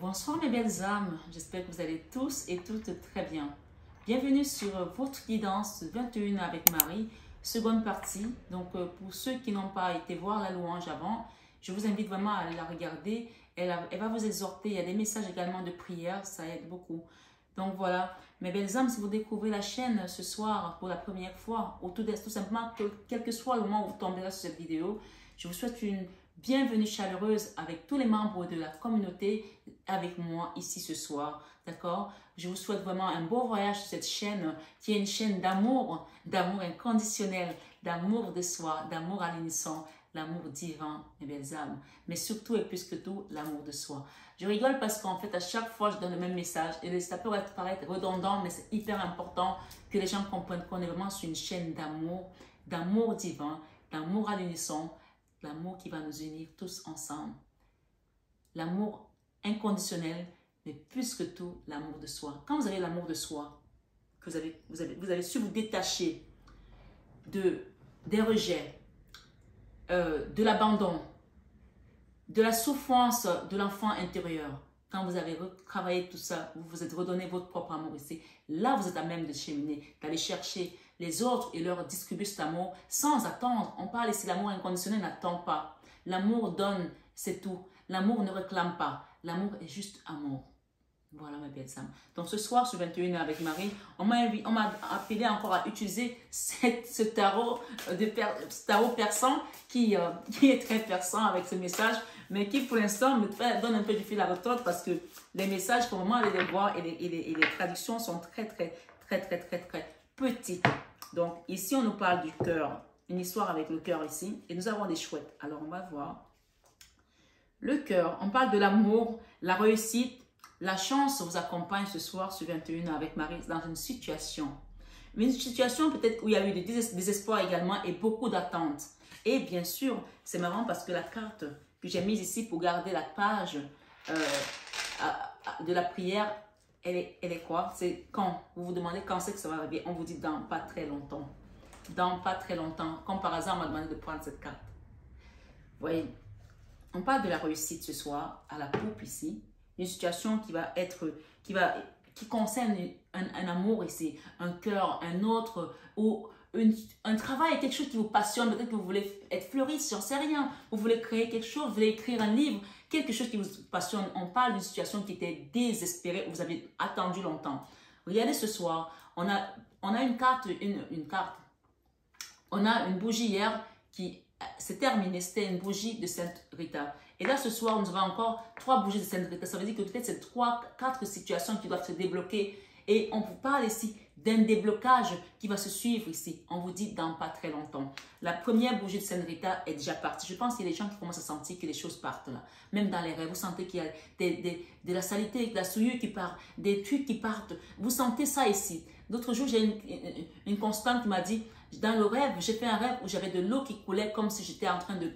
Bonsoir mes belles âmes, j'espère que vous allez tous et toutes très bien. Bienvenue sur votre guidance 21 avec Marie, seconde partie. Donc pour ceux qui n'ont pas été voir la louange avant, je vous invite vraiment à la regarder. Elle va vous exhorter, il y a des messages également de prière, ça aide beaucoup. Donc voilà, mes belles âmes, si vous découvrez la chaîne ce soir pour la première fois, ou tout simplement, quel que soit le moment où vous tomberez sur cette vidéo, je vous souhaite une bienvenue chaleureuse avec tous les membres de la communauté avec moi ici ce soir, d'accord? Je vous souhaite vraiment un beau voyage sur cette chaîne qui est une chaîne d'amour, d'amour inconditionnel, d'amour de soi, d'amour à l'unisson, l'amour divin, mes belles âmes, mais surtout et plus que tout, l'amour de soi. Je rigole parce qu'en fait, à chaque fois, je donne le même message et ça peut paraître redondant, mais c'est hyper important que les gens comprennent qu'on est vraiment sur une chaîne d'amour, d'amour divin, d'amour à l'unisson, l'amour qui va nous unir tous ensemble. L'amour inconditionnel, mais plus que tout, l'amour de soi. Quand vous avez l'amour de soi, que vous avez su vous détacher des rejets, de l'abandon, de la souffrance de l'enfant intérieur, quand vous avez travaillé tout ça, vous vous êtes redonné votre propre amour ici, là vous êtes à même de cheminer, d'aller chercher les autres et leur distribuer cet amour sans attendre. On parle ici, l'amour inconditionnel n'attend pas. L'amour donne, c'est tout. L'amour ne réclame pas. L'amour est juste amour. Voilà mes belles âmes. Donc ce soir sur 21h avec Marie, on m'a appelé encore à utiliser ce tarot persan qui est très persan avec ce message, mais qui pour l'instant me donne un peu du fil à retordre parce que les messages, pour le moment, les voir et les traductions sont très petites. Donc ici on nous parle du cœur, une histoire avec le cœur ici, et nous avons des chouettes. Alors on va voir. Le cœur, on parle de l'amour, la réussite. La chance vous accompagne ce soir sur 21h avec Marie dans une situation. Mais une situation peut-être où il y a eu des désespoirs également et beaucoup d'attentes. Et bien sûr, c'est marrant parce que la carte que j'ai mise ici pour garder la page de la prière, elle est quoi? C'est quand? Vous vous demandez quand c'est que ça va arriver. On vous dit dans pas très longtemps. Dans pas très longtemps. Comme par hasard, on m'a demandé de prendre cette carte. Vous voyez, on parle de la réussite ce soir à la coupe ici. Une situation qui concerne un amour ici, un cœur, un autre, ou un travail, quelque chose qui vous passionne. Peut-être que vous voulez être fleuriste, j'en sais rien. Vous voulez créer quelque chose, vous voulez écrire un livre, quelque chose qui vous passionne. On parle d'une situation qui était désespérée, où vous avez attendu longtemps. Regardez ce soir, on a une carte, on a une bougie hier qui s'est terminée, c'était une bougie de Sainte Rita. Et là, ce soir, nous avons encore 3 bougies de Sainte Rita. Ça veut dire que peut-être c'est 4 situations qui doivent se débloquer. Et on vous parle ici d'un déblocage qui va se suivre ici. On vous dit dans pas très longtemps. La première bougie de Sainte Rita est déjà partie. Je pense qu'il y a des gens qui commencent à sentir que les choses partent là. Même dans les rêves, vous sentez qu'il y a de la saleté, de la souillure qui part, des trucs qui partent. Vous sentez ça ici. D'autres jours, j'ai une constante qui m'a dit, dans le rêve, j'ai fait un rêve où j'avais de l'eau qui coulait comme si j'étais en train de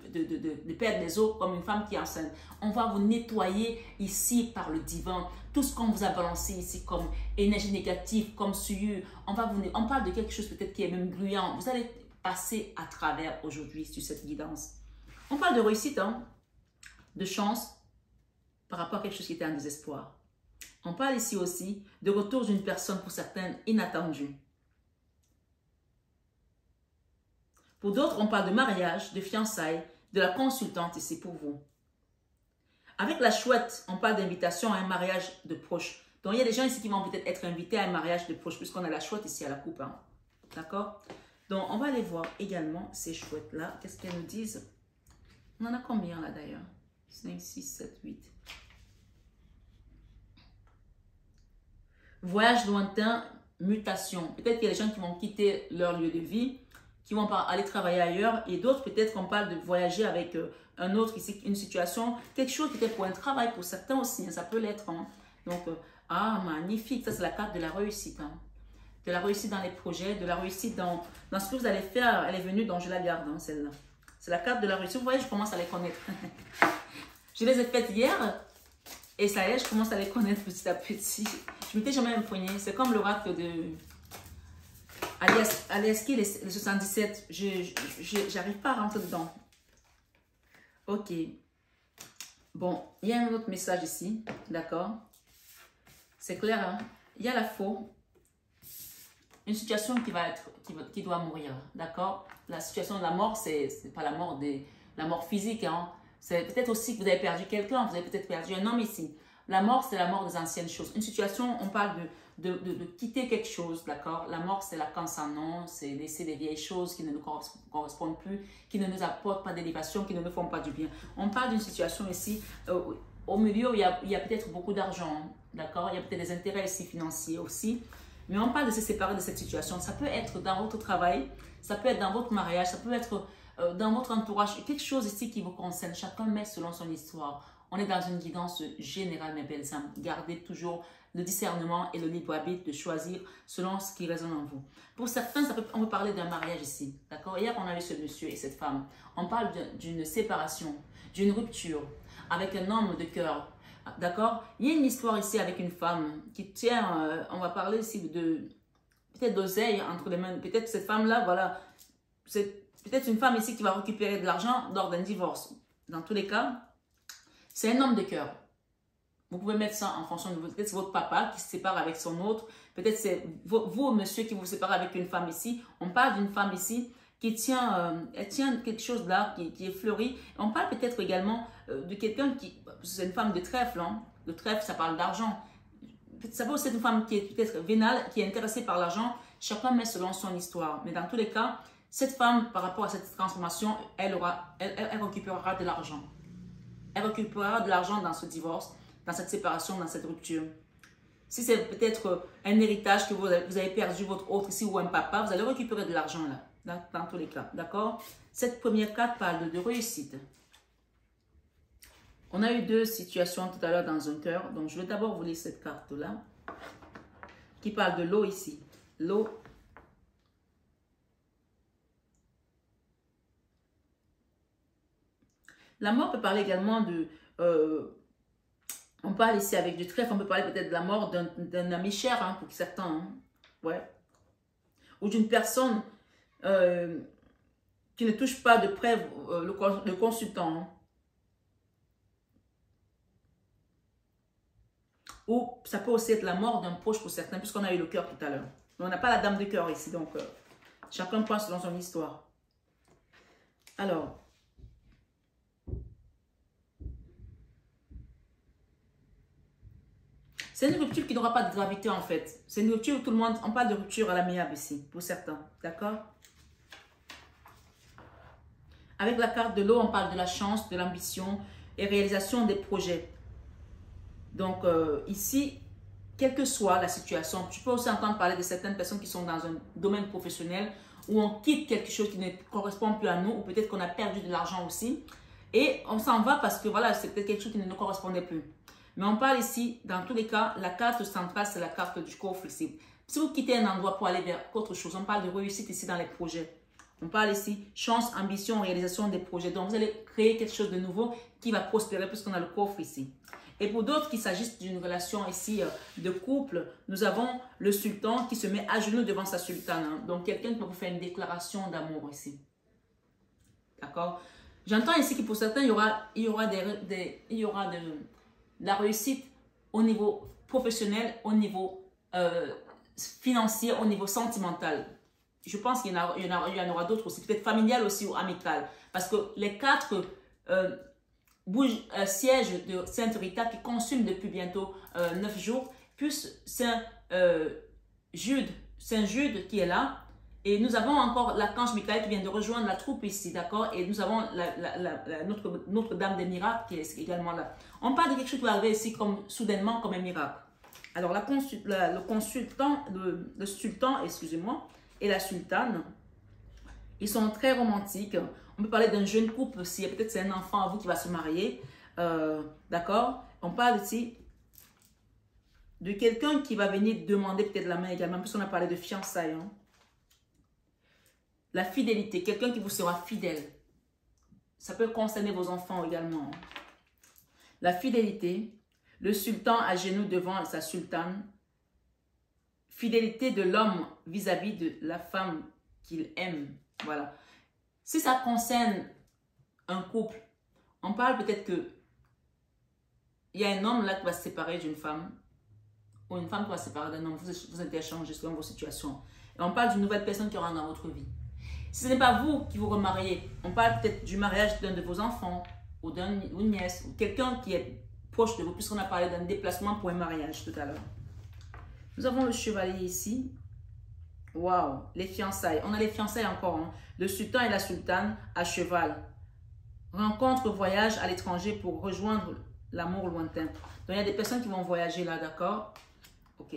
perdre les os, comme une femme qui est enceinte. On va vous nettoyer ici par le divin. Tout ce qu'on vous a balancé ici comme énergie négative, comme souillure, on parle de quelque chose peut-être qui est même gluant. Vous allez passer à travers aujourd'hui sur cette guidance. On parle de réussite, hein, de chance par rapport à quelque chose qui était en désespoir. On parle ici aussi de retour d'une personne pour certaines inattendue. Pour d'autres, on parle de mariage, de fiançailles, de la consultante ici pour vous. Avec la chouette, on parle d'invitation à un mariage de proche. Donc, il y a des gens ici qui vont peut-être être invités à un mariage de proche, puisqu'on a la chouette ici à la coupe. Hein. D'accord? Donc, on va aller voir également ces chouettes-là. Qu'est-ce qu'elles nous disent? On en a combien là d'ailleurs? 5, 6, 7, 8. Voyage lointain, mutation. Peut-être qu'il y a des gens qui vont quitter leur lieu de vie, qui vont aller travailler ailleurs, et d'autres peut-être qu'on parle de voyager avec un autre, ici, une situation, quelque chose qui était pour un travail, pour certains aussi, hein, ça peut l'être. Hein. Donc, magnifique, ça c'est la carte de la réussite. Hein. De la réussite dans les projets, de la réussite dans ce que vous allez faire, elle est venue, donc je la garde, hein, celle-là. C'est la carte de la réussite, vous voyez, je commence à les connaître. Je les ai faites hier, et ça y est, je commence à les connaître petit à petit. Je m'étais jamais imprégné, c'est comme l'oracle de... Aliaski, les 77, j'arrive pas à rentrer dedans. Ok. Bon, il y a un autre message ici, d'accord? C'est clair, hein? Il y a la faux. Une situation qui doit mourir, d'accord? La situation de la mort, c'est pas la mort physique, hein? C'est peut-être aussi que vous avez perdu quelqu'un, vous avez peut-être perdu un homme ici. La mort, c'est la mort des anciennes choses. Une situation, on parle de quitter quelque chose, d'accord? La mort, c'est la quand ça non, c'est laisser des vieilles choses qui ne nous correspondent plus, qui ne nous apportent pas d'élévation, qui ne nous font pas du bien. On parle d'une situation ici, au milieu, il y a peut-être beaucoup d'argent, d'accord? Il y a peut-être des intérêts ici financiers aussi. Mais on parle de se séparer de cette situation. Ça peut être dans votre travail, ça peut être dans votre mariage, ça peut être dans votre entourage. Quelque chose ici qui vous concerne. Chacun met selon son histoire. On est dans une guidance générale, mes belles âmes. Gardez toujours le discernement et le libre arbitre de choisir selon ce qui résonne en vous. Pour certains, on peut parler d'un mariage ici. D'accord? Hier, on a vu ce monsieur et cette femme. On parle d'une séparation, d'une rupture avec un homme de cœur. D'accord? Il y a une histoire ici avec une femme qui tient, on va parler ici de peut-être d'oseille entre les mains. Peut-être cette femme-là, voilà, c'est peut-être une femme ici qui va récupérer de l'argent lors d'un divorce. Dans tous les cas, c'est un homme de cœur. Vous pouvez mettre ça en fonction de peut-être c'est votre papa qui se sépare avec son autre. Peut-être c'est vous, monsieur, qui vous séparez avec une femme ici. On parle d'une femme ici qui tient, elle tient quelque chose là, qui est fleuri. On parle peut-être également de quelqu'un qui, c'est une femme de trèfle, hein. Le trèfle, ça parle d'argent. Ça peut aussi être une femme qui est peut-être vénale, qui est intéressée par l'argent. Chacun met selon son histoire. Mais dans tous les cas, cette femme, par rapport à cette transformation, elle récupérera de l'argent. Elle récupérera de l'argent dans ce divorce, dans cette séparation, dans cette rupture. Si c'est peut-être un héritage que vous avez perdu votre autre ici ou un papa, vous allez récupérer de l'argent là. Dans tous les cas, d'accord? Cette première carte parle de réussite. On a eu deux situations tout à l'heure dans un cœur. Donc, je vais d'abord vous lire cette carte-là qui parle de l'eau ici. L'eau. La mort peut parler également de... on parle ici avec du trèfle. On peut parler peut-être de la mort d'un ami cher, hein, pour certains. Hein. Ouais. Ou d'une personne... qui ne touche pas de près le consultant. Hein. Ou ça peut aussi être la mort d'un proche pour certains, puisqu'on a eu le cœur tout à l'heure. Mais on n'a pas la dame de cœur ici, donc chacun prend selon son histoire. Alors, c'est une rupture qui n'aura pas de gravité en fait. C'est une rupture où tout le monde, on parle de rupture à l'amiable ici, pour certains, d'accord? Avec la carte de l'eau, on parle de la chance, de l'ambition et réalisation des projets. Donc, ici, quelle que soit la situation, tu peux aussi entendre parler de certaines personnes qui sont dans un domaine professionnel où on quitte quelque chose qui ne correspond plus à nous ou peut-être qu'on a perdu de l'argent aussi. Et on s'en va parce que voilà, c'est peut-être quelque chose qui ne nous correspondait plus. Mais on parle ici, dans tous les cas, la carte centrale, c'est la carte du coffre ici. Si vous quittez un endroit pour aller vers autre chose, on parle de réussite ici dans les projets. On parle ici chance, ambition, réalisation des projets. Donc, vous allez créer quelque chose de nouveau qui va prospérer puisqu'on a le coffre ici. Et pour d'autres qui s'agisse d'une relation ici de couple, nous avons le sultan qui se met à genoux devant sa sultane. Hein. Donc, quelqu'un qui va vous faire une déclaration d'amour ici. D'accord? J'entends ici que pour certains, il y aura de la réussite au niveau professionnel, au niveau financier, au niveau sentimental. Je pense qu'il y en aura d'autres aussi, peut-être familial aussi ou amical. Parce que les quatre sièges de Sainte Rita qui consument depuis bientôt 9 jours, plus Saint Jude qui est là. Et nous avons encore l'archange Michael qui vient de rejoindre la troupe ici, d'accord? Et nous avons notre Dame des miracles qui est également là. On parle de quelque chose qui va arriver ici soudainement comme un miracle. Alors, le sultan, excusez-moi, et la sultane, ils sont très romantiques. On peut parler d'un jeune couple aussi. Peut-être c'est un enfant à vous qui va se marier. D'accord? On parle ici de quelqu'un qui va venir demander peut-être la main également. Puisqu'on a parlé de fiançailles. Hein. La fidélité. Quelqu'un qui vous sera fidèle. Ça peut concerner vos enfants également. La fidélité. Le sultan à genoux devant sa sultane. Fidélité de l'homme vis-à-vis de la femme qu'il aime. Voilà. Si ça concerne un couple, on parle peut-être que il y a un homme là qui va se séparer d'une femme, ou une femme qui va se séparer d'un homme, vous interchangez selon vos situations. Et on parle d'une nouvelle personne qui rentre dans votre vie. Si ce n'est pas vous qui vous remariez, on parle peut-être du mariage d'un de vos enfants, ou d'une nièce, ou quelqu'un qui est proche de vous, puisqu'on a parlé d'un déplacement pour un mariage tout à l'heure. Nous avons le chevalier ici. Waouh, les fiançailles. On a les fiançailles encore. Hein. Le sultan et la sultane à cheval. Rencontre, voyage à l'étranger pour rejoindre l'amour lointain. Donc, il y a des personnes qui vont voyager là, d'accord? Ok.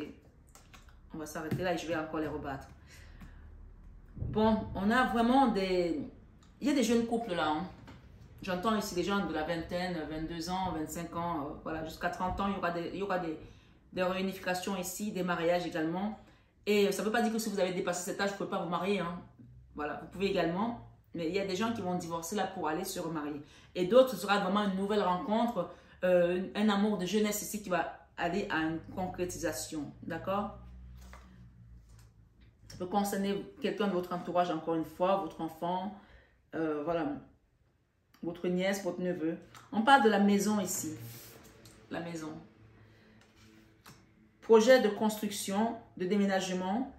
On va s'arrêter là et je vais encore les rebattre. Bon, on a vraiment des... Il y a des jeunes couples là. Hein. J'entends ici des gens de la vingtaine, 22 ans, 25 ans, voilà, jusqu'à 30 ans. Il y aura des réunifications ici, des mariages également. Et ça ne veut pas dire que si vous avez dépassé cet âge, vous ne pouvez pas vous marier. Hein. Voilà, vous pouvez également. Mais il y a des gens qui vont divorcer là pour aller se remarier. Et d'autres, ce sera vraiment une nouvelle rencontre, un amour de jeunesse ici qui va aller à une concrétisation. D'accord? Ça peut concerner quelqu'un de votre entourage, encore une fois, votre enfant, voilà, votre nièce, votre neveu. On parle de la maison ici. La maison. Projet de construction, de déménagement,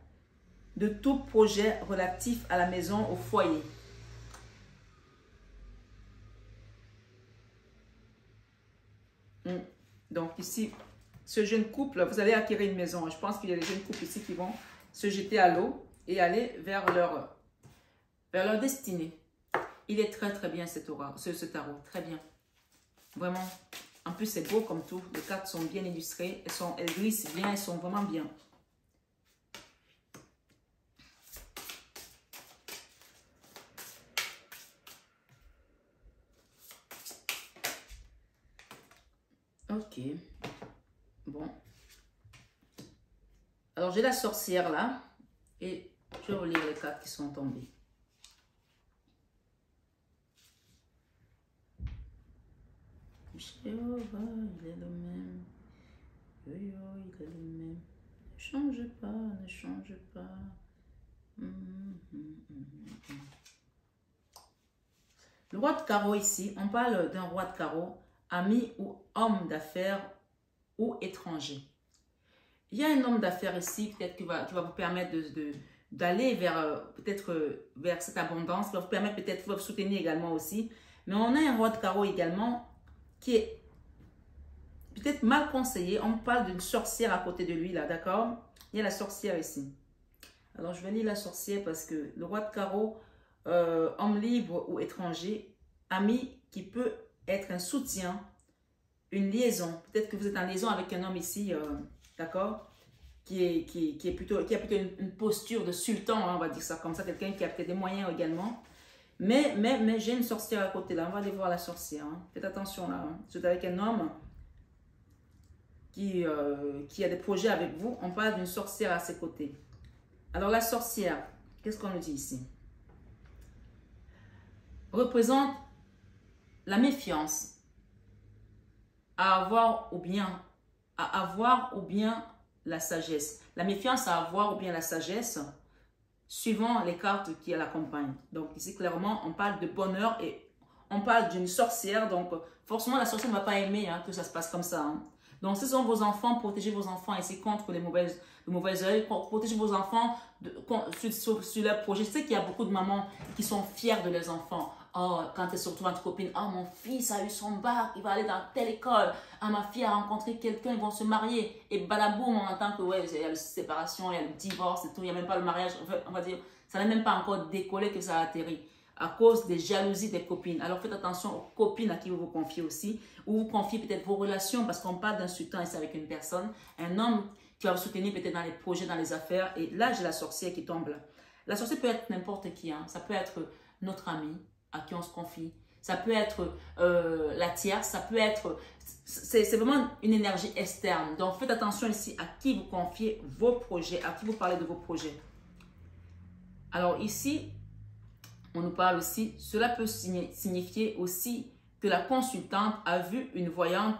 de tout projet relatif à la maison, au foyer. Donc ici, ce jeune couple, vous allez acquérir une maison. Je pense qu'il y a des jeunes couples ici qui vont se jeter à l'eau et aller vers leur destinée. Il est très très bien ce tarot, très bien. Vraiment. En plus, c'est beau comme tout. Les cartes sont bien illustrées. Elles glissent bien, elles sont vraiment bien. Ok. Bon. Alors, j'ai la sorcière là. Et je vais relire les cartes qui sont tombées. Jéhovah, il est le même. Yo, il est le même. Ne change pas, ne change pas. Le roi de carreau ici, on parle d'un roi de carreau, ami ou homme d'affaires ou étranger. Il y a un homme d'affaires ici, peut-être qui va vous permettre d'aller vers cette abondance, qui va vous permettre peut-être, qui va vous soutenir également aussi. Mais on a un roi de carreau également qui est peut-être mal conseillé. On parle d'une sorcière à côté de lui là, d'accord? Il y a la sorcière ici. Alors, je vais lire la sorcière parce que le roi de carreau, homme libre ou étranger, ami qui peut être un soutien, une liaison. Peut-être que vous êtes en liaison avec un homme ici, d'accord? Qui a plutôt une posture de sultan, hein, on va dire ça comme ça, quelqu'un qui a peut-être des moyens également. Mais j'ai une sorcière à côté là, on va aller voir la sorcière. Hein. Faites attention là, hein. C'est avec un homme qui a des projets avec vous, on parle d'une sorcière à ses côtés. Alors la sorcière, qu'est-ce qu'on nous dit ici? Représente la méfiance à avoir ou bien la sagesse. La méfiance à avoir ou bien la sagesse, suivant les cartes qui l'accompagnent. Donc ici, clairement, on parle de bonheur et on parle d'une sorcière. Donc forcément, la sorcière ne va pas aimer que ça se passe comme ça. Hein. Donc ce sont vos enfants, protégez vos enfants ici contre le mauvais œil. Protégez vos enfants sur leur projet. Je sais qu'il y a beaucoup de mamans qui sont fières de leurs enfants. Oh, quand elles se retrouvent entre copines, oh, mon fils a eu son bac, il va aller dans telle école. Ah, ma fille a rencontré quelqu'un, ils vont se marier. Et balaboum, on entend que, ouais, il y a la séparation, il y a le divorce et tout, il n'y a même pas le mariage. On va dire, ça n'a même pas encore décollé que ça a atterri. À cause des jalousies des copines. Alors, faites attention aux copines à qui vous vous confiez aussi. Ou vous confiez peut-être vos relations, parce qu'on parle d'un sultan ici avec une personne. Un homme qui va vous soutenir peut-être dans les projets, dans les affaires. Et là, j'ai la sorcière qui tombe là. La sorcière peut être n'importe qui. Hein. Ça peut être notre ami à qui on se confie. Ça peut être la tierce, ça peut être... C'est vraiment une énergie externe. Donc, faites attention ici à qui vous confiez vos projets, à qui vous parlez de vos projets. Alors ici, on nous parle aussi, cela peut signifier aussi que la consultante a vu une voyante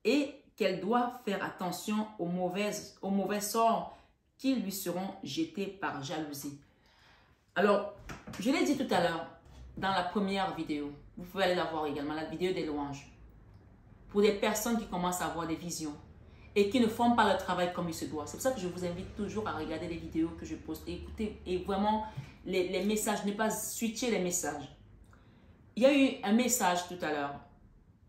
et qu'elle doit faire attention aux mauvais sorts qui lui seront jetés par jalousie. Alors, je l'ai dit tout à l'heure, dans la première vidéo, vous pouvez aller la voir également, la vidéo des louanges. pour des personnes qui commencent à avoir des visions et qui ne font pas le travail comme il se doit. C'est pour ça que je vous invite toujours à regarder les vidéos que je poste et écouter et vraiment les messages, ne pas switcher les messages. Il y a eu un message tout à l'heure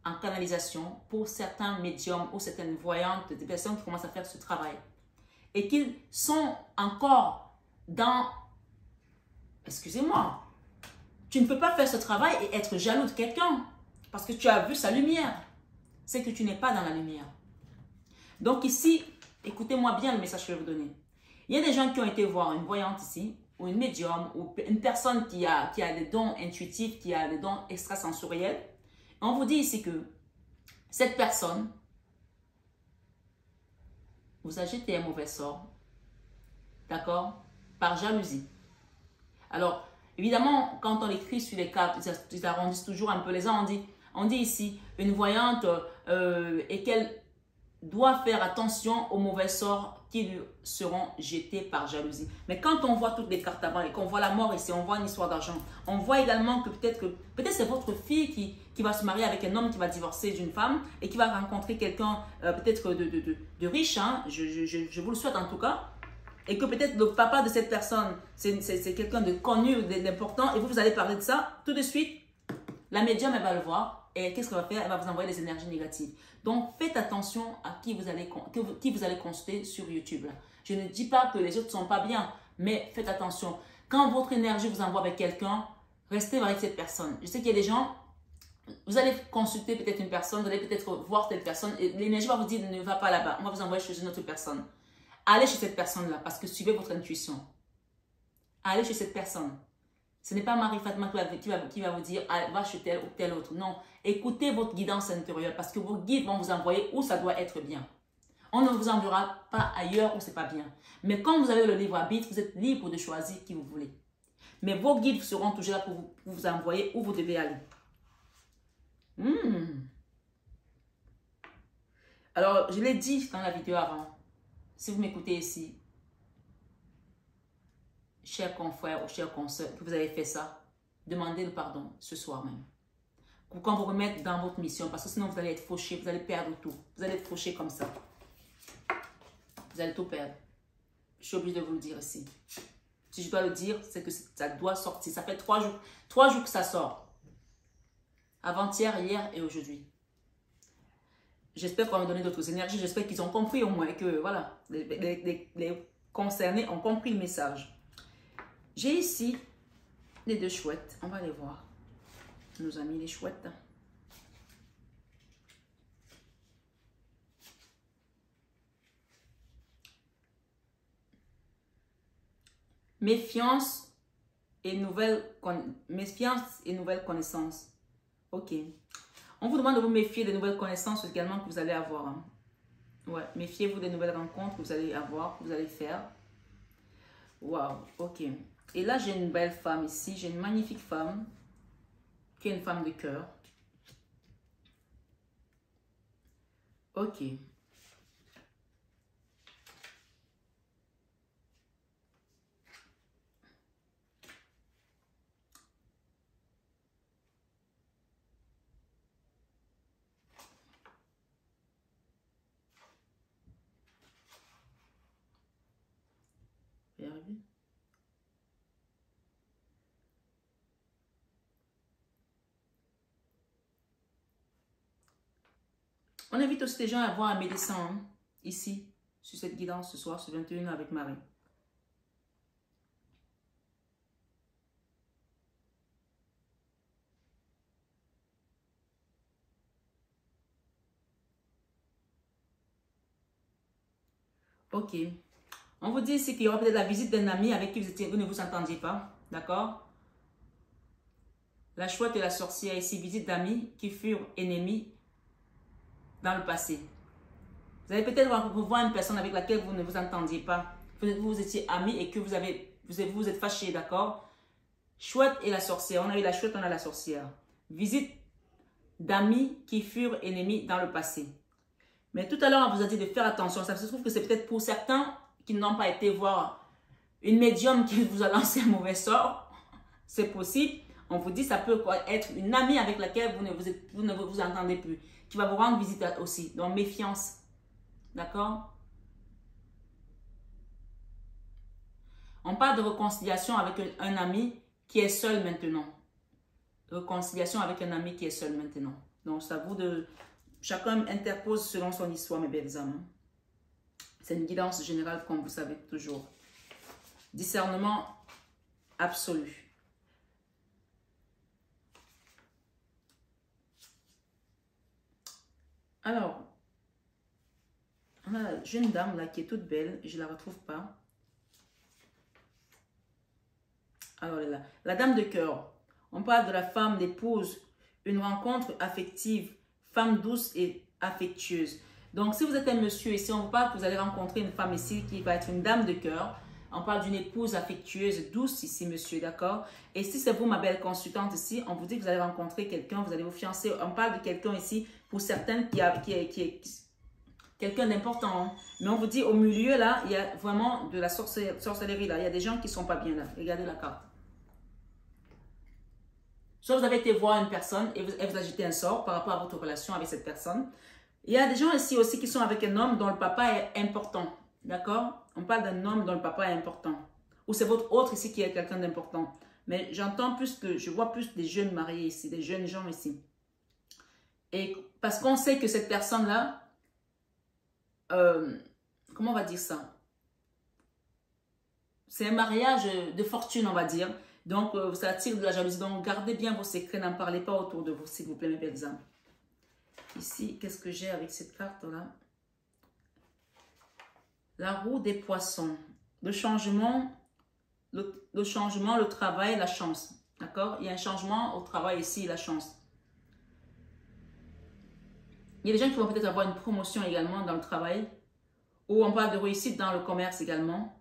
en canalisation pour certains médiums ou certaines voyantes, des personnes qui commencent à faire ce travail et qui sont encore dans... Excusez-moi, tu ne peux pas faire ce travail et être jaloux de quelqu'un parce que tu as vu sa lumière. C'est que tu n'es pas dans la lumière. Donc ici, écoutez-moi bien le message que je vais vous donner. Il y a des gens qui ont été voir une voyante ici, ou une médium, ou une personne qui a des dons intuitifs, qui a des dons extrasensoriels. Et on vous dit ici que cette personne vous a jeté un mauvais sort, d'accord, par jalousie. Alors, évidemment, quand on écrit sur les cartes, ils arrondissent toujours un peu les ans. On dit ici, une voyante et qu'elle doit faire attention aux mauvais sorts qui lui seront jetés par jalousie. Mais quand on voit toutes les cartes avant et qu'on voit la mort ici, on voit une histoire d'argent, on voit également que peut-être c'est votre fille qui va se marier avec un homme qui va divorcer d'une femme et qui va rencontrer quelqu'un peut-être de riche, hein, je vous le souhaite en tout cas, et que peut-être le papa de cette personne, c'est quelqu'un de connu ou d'important, et vous allez parler de ça, tout de suite, la médium, elle va le voir, et qu'est-ce qu'elle va faire? Elle va vous envoyer des énergies négatives. Donc, faites attention à qui vous allez consulter sur YouTube. Là. Je ne dis pas que les autres ne sont pas bien, mais faites attention. Quand votre énergie vous envoie avec quelqu'un, restez avec cette personne. Je sais qu'il y a des gens, vous allez consulter peut-être une personne, vous allez peut-être voir telle personne, et l'énergie va vous dire ne va pas là-bas, on va vous envoyer chez une autre personne. Allez chez cette personne-là parce que suivez votre intuition. Allez chez cette personne. Ce n'est pas Marie-Fatma qui va vous dire va chez tel ou tel autre. Non, écoutez votre guidance intérieure parce que vos guides vont vous envoyer où ça doit être bien. On ne vous enverra pas ailleurs où ce n'est pas bien. Mais quand vous avez le livre arbitre, vous êtes libre de choisir qui vous voulez. Mais vos guides seront toujours là pour vous envoyer où vous devez aller. Alors, je l'ai dit dans la vidéo avant. Si vous m'écoutez ici, chers confrères ou chers consoeurs, que vous avez fait ça, demandez le pardon ce soir même. Pour qu'on vous remette dans votre mission, parce que sinon vous allez être fauché, vous allez perdre tout. Vous allez être fauché comme ça. Vous allez tout perdre. Je suis obligée de vous le dire ici. Si je dois le dire, c'est que ça doit sortir. Ça fait 3 jours que ça sort. Avant-hier, hier et aujourd'hui. J'espère qu'on va me donner d'autres énergies. J'espère qu'ils ont compris au moins que voilà, les concernés ont compris le message. J'ai ici les 2 chouettes. On va les voir. Nos amis les chouettes. Méfiance et nouvelle connaissance. Ok. On vous demande de vous méfier des nouvelles connaissances également que vous allez avoir. Hein. Ouais, méfiez-vous des nouvelles rencontres que vous allez avoir, que vous allez faire. Waouh, ok. Et là, j'ai une belle femme ici. J'ai une magnifique femme qui est une femme de cœur. Ok. On invite aussi les gens à voir un médecin hein, ici, sur cette guidance ce soir, ce 21 avec Marie. Ok. On vous dit ici qu'il y aura peut-être la visite d'un ami avec qui vous ne vous entendiez pas. D'accord? La chouette et la sorcière ici, visite d'amis qui furent ennemis dans le passé. Vous allez peut-être voir une personne avec laquelle vous ne vous entendiez pas. Vous étiez amis et que vous êtes fâchés, d'accord? Chouette et la sorcière. On a eu la chouette, on a la sorcière. Visite d'amis qui furent ennemis dans le passé. Mais tout à l'heure, on vous a dit de faire attention. Ça se trouve que c'est peut-être pour certains qui n'ont pas été voir une médium qui vous a lancé un mauvais sort. C'est possible. On vous dit ça peut être une amie avec laquelle vous ne vous entendez plus. qui va vous rendre visite aussi. Donc, méfiance. D'accord? On parle de réconciliation avec un ami qui est seul maintenant. Réconciliation avec un ami qui est seul maintenant. Donc, ça vous de... Chacun interpose selon son histoire, mes belles âmes. C'est une guidance générale, comme vous savez toujours. Discernement absolu. Alors, on a la jeune dame là qui est toute belle. Je ne la retrouve pas. Alors, elle est là. La dame de cœur. On parle de la femme, l'épouse, une rencontre affective, femme douce et affectueuse. Donc, si vous êtes un monsieur ici, on vous parle que vous allez rencontrer une femme ici qui va être une dame de cœur. On parle d'une épouse affectueuse, douce ici, monsieur, d'accord? Et si c'est vous, ma belle consultante ici, on vous dit que vous allez rencontrer quelqu'un, vous allez vous fiancer. On parle de quelqu'un ici, pour certaines, qui est quelqu'un d'important. Hein. Mais on vous dit, au milieu, là, il y a vraiment de la sorcellerie, là. Il y a des gens qui ne sont pas bien, là. Regardez la carte. Soit vous avez été voir une personne et elle vous a jeté un sort par rapport à votre relation avec cette personne. Il y a des gens ici aussi qui sont avec un homme dont le papa est important. D'accord? On parle d'un homme dont le papa est important. Ou c'est votre autre ici qui est quelqu'un d'important. Mais j'entends plus que, je vois plus des jeunes mariés ici, des jeunes gens ici. Et parce qu'on sait que cette personne-là, comment on va dire ça? C'est un mariage de fortune, on va dire. Donc, ça attire de la jalousie. Donc, gardez bien vos secrets, n'en parlez pas autour de vous, s'il vous plaît, mes belles âmes. Ici, qu'est-ce que j'ai avec cette carte-là? La roue des poissons. Le changement, le travail, la chance. D'accord? Il y a un changement au travail ici, la chance. Il y a des gens qui vont peut-être avoir une promotion également dans le travail. Ou on parle de réussite dans le commerce également.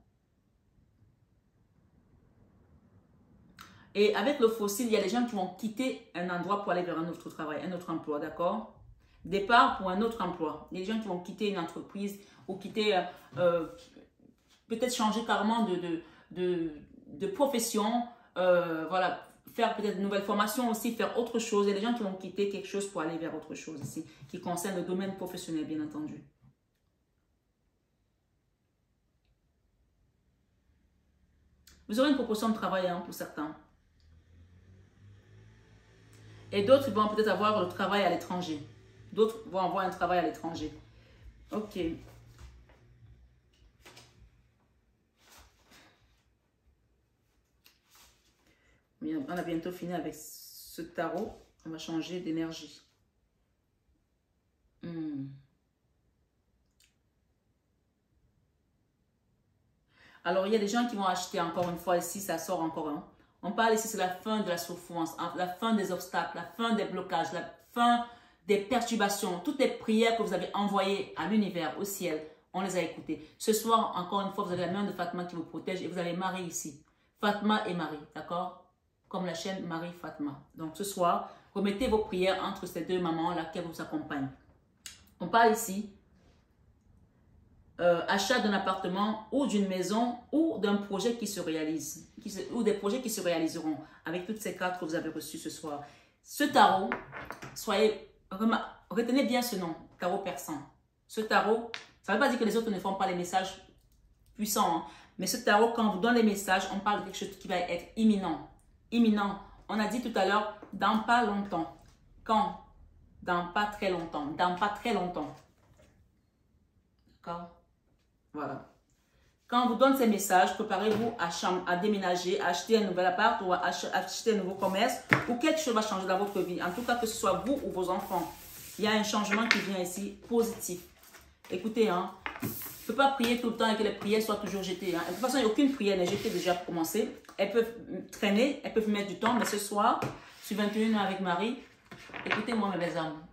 Et avec le fossile, il y a des gens qui vont quitter un endroit pour aller vers un autre travail, un autre emploi, d'accord? Départ pour un autre emploi. Il y a des gens qui vont quitter une entreprise ou quitter, peut-être changer carrément de profession, voilà, faire peut-être une nouvelle formation aussi, faire autre chose. Il y a des gens qui vont quitter quelque chose pour aller vers autre chose ici, qui concerne le domaine professionnel, bien entendu. Vous aurez une proposition de travail hein, pour certains. Et d'autres vont peut-être avoir le travail à l'étranger. D'autres vont avoir un travail à l'étranger. Ok. On a bientôt fini avec ce tarot. On va changer d'énergie. Alors, il y a des gens qui vont acheter encore une fois ici, ça sort encore un. On parle ici, c'est la fin de la souffrance, la fin des obstacles, la fin des blocages, la fin des perturbations. Toutes les prières que vous avez envoyées à l'univers, au ciel, on les a écoutées. Ce soir, encore une fois, vous avez la main de Fatma qui vous protège et vous avez Marie ici. Fatma et Marie, d'accord? Comme la chaîne Marie-Fatma. Donc, ce soir, remettez vos prières entre ces deux mamans-là qui vous accompagnent. On parle ici achat d'un appartement ou d'une maison ou d'un projet qui se réalise, ou des projets qui se réaliseront avec toutes ces cartes que vous avez reçues ce soir. Ce tarot, retenez bien ce nom, tarot persan. Ce tarot, ça ne veut pas dire que les autres ne font pas les messages puissants, hein, mais ce tarot, quand on vous donne les messages, on parle de quelque chose qui va être imminent. Imminent. On a dit tout à l'heure, dans pas longtemps. Quand? Dans pas très longtemps. Dans pas très longtemps. D'accord? Voilà. Quand on vous donne ces messages, préparez-vous à déménager, à acheter un nouvel appart ou à acheter un nouveau commerce ou quelque chose va changer dans votre vie. En tout cas, que ce soit vous ou vos enfants. Il y a un changement qui vient ici, positif. Écoutez, hein, on ne peut pas prier tout le temps et que les prières soient toujours jetées. Hein. De toute façon, aucune prière n'est jetée déjà pour commencer. Elles peuvent traîner, elles peuvent mettre du temps, mais ce soir, sur 21 ans avec Marie, écoutez-moi mes belles âmes,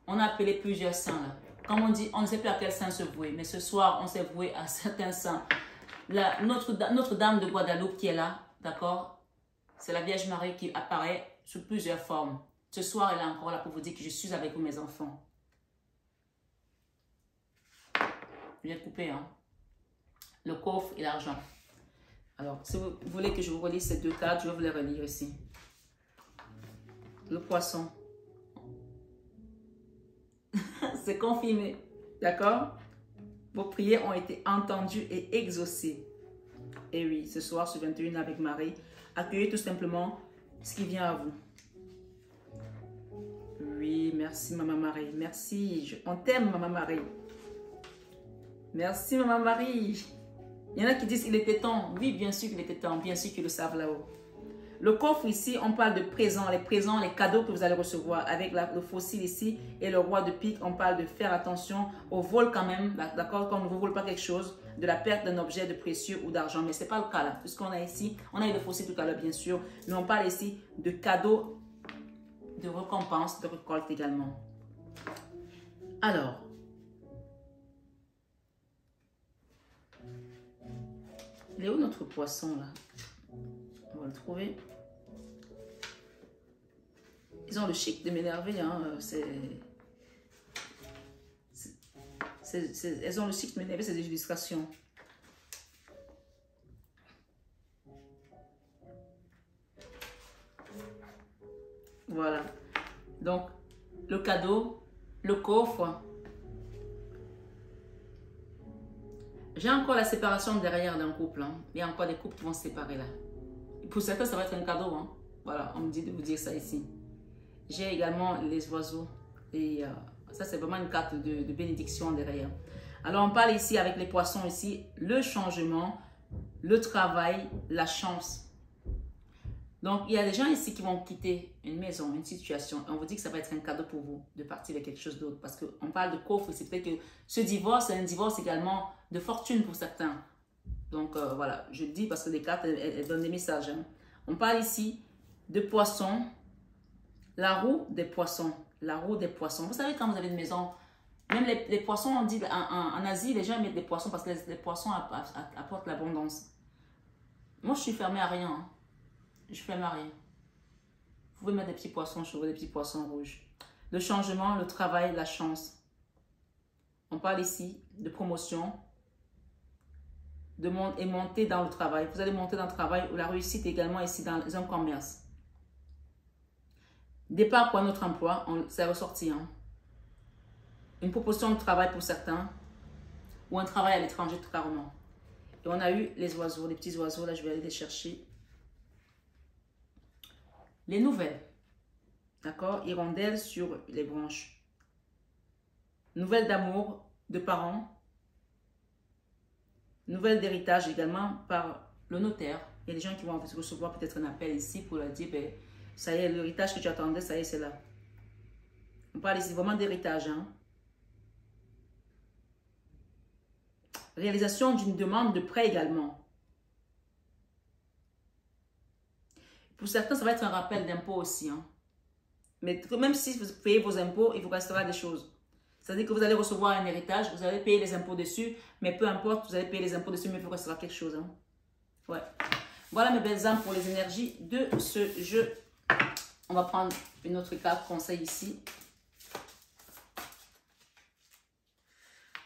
on a appelé plusieurs saints là. Comme on dit, on ne sait plus à quel saint se vouer, mais ce soir, on s'est voué à certains saints. Notre-Dame de Guadeloupe qui est là, d'accord? C'est la Vierge Marie qui apparaît sous plusieurs formes. Ce soir, elle est encore là pour vous dire que je suis avec vous, mes enfants. Je viens de couper, hein? Le coffre et l'argent. Alors, si vous voulez que je vous relise ces deux cartes, je vais vous les relire ici. Le poisson. c'est confirmé. D'accord? Vos prières ont été entendues et exaucées. Et oui, ce soir, sur 21 avec Marie, accueillez tout simplement ce qui vient à vous. Oui, merci Maman Marie. Merci. On t'aime Maman Marie. Merci Maman Marie. Il y en a qui disent qu'il était temps. Oui, bien sûr qu'il était temps. Bien sûr qu'ils le savent là-haut. Le coffre ici, on parle de présents, les cadeaux que vous allez recevoir. Avec le fossile ici et le roi de pique, on parle de faire attention au vol quand même. D'accord? Quand on ne vous vole pas quelque chose, de la perte d'un objet de précieux ou d'argent. Mais ce n'est pas le cas là. Puisqu'on a ici, on a eu le fossile tout à l'heure bien sûr. Mais on parle ici de cadeaux, de récompenses, de récolte également. Alors, il est où notre poisson là? On va le trouver. Ils ont le chic de m'énerver. Hein. Elles ont le chic de m'énerver, c'est des illustrations. Voilà. Donc, le cadeau, le coffre. J'ai encore la séparation derrière d'un couple. Hein. Il y a encore des couples qui vont se séparer là. Pour certains, ça va être un cadeau. Hein. Voilà, on me dit de vous dire ça ici. J'ai également les oiseaux. Et ça, c'est vraiment une carte de bénédiction derrière. Alors, on parle ici avec les poissons ici. Le changement, le travail, la chance. Donc, il y a des gens ici qui vont quitter une maison, une situation. Et on vous dit que ça va être un cadeau pour vous de partir vers quelque chose d'autre. Parce qu'on parle de coffre. C'est peut-être que ce divorce, c'est un divorce également de fortune pour certains. Donc, voilà, je le dis parce que les cartes, elles donnent des messages. Hein. On parle ici de poissons, la roue des poissons. La roue des poissons. Vous savez, quand vous avez une maison, même les poissons, on dit en Asie, les gens mettent des poissons parce que les poissons apportent l'abondance. Moi, je suis fermée à rien. Hein. Je suis fermée à rien. Vous pouvez mettre des petits poissons chauds, des petits poissons rouges. Le changement, le travail, la chance. On parle ici de promotion. Et monter dans le travail. Vous allez monter dans le travail ou la réussite également ici dans un commerce. Départ pour un autre emploi, c'est ressorti. Hein. Une proposition de travail pour certains ou un travail à l'étranger tout carrément. Et on a eu les oiseaux, les petits oiseaux. Là, je vais aller les chercher. Les nouvelles. D'accord? Hirondelles sur les branches. Nouvelles d'amour, de parents. Nouvelle d'héritage également par le notaire. Il y a des gens qui vont recevoir peut-être un appel ici pour leur dire, ben, ça y est, l'héritage que tu attendais, ça y est, c'est là. On parle ici vraiment d'héritage. Hein. Réalisation d'une demande de prêt également. Pour certains, ça va être un rappel d'impôt aussi. Hein. Mais même si vous payez vos impôts, il vous restera des choses. C'est-à-dire que vous allez recevoir un héritage, vous allez payer les impôts dessus, mais peu importe, vous allez payer les impôts dessus, mais il vous restera quelque chose. Hein. Ouais. Voilà mes belles âmes pour les énergies de ce jeu. On va prendre une autre carte conseil ici.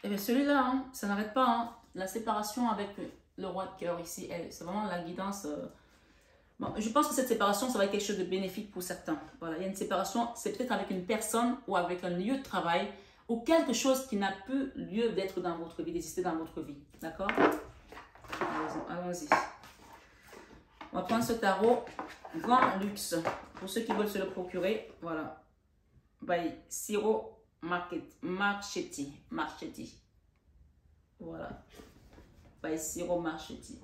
Et bien celui-là, hein, ça n'arrête pas. Hein. La séparation avec le roi de cœur ici, c'est vraiment la guidance. Bon, je pense que cette séparation, ça va être quelque chose de bénéfique pour certains. Voilà, il y a une séparation, c'est peut-être avec une personne ou avec un lieu de travail ou quelque chose qui n'a plus lieu d'être dans votre vie, d'exister dans votre vie. D'accord? Allons-y. On va prendre ce tarot Grand Luxe. Pour ceux qui veulent se le procurer, voilà. By Ciro Marchetti. Voilà. By Ciro Marchetti.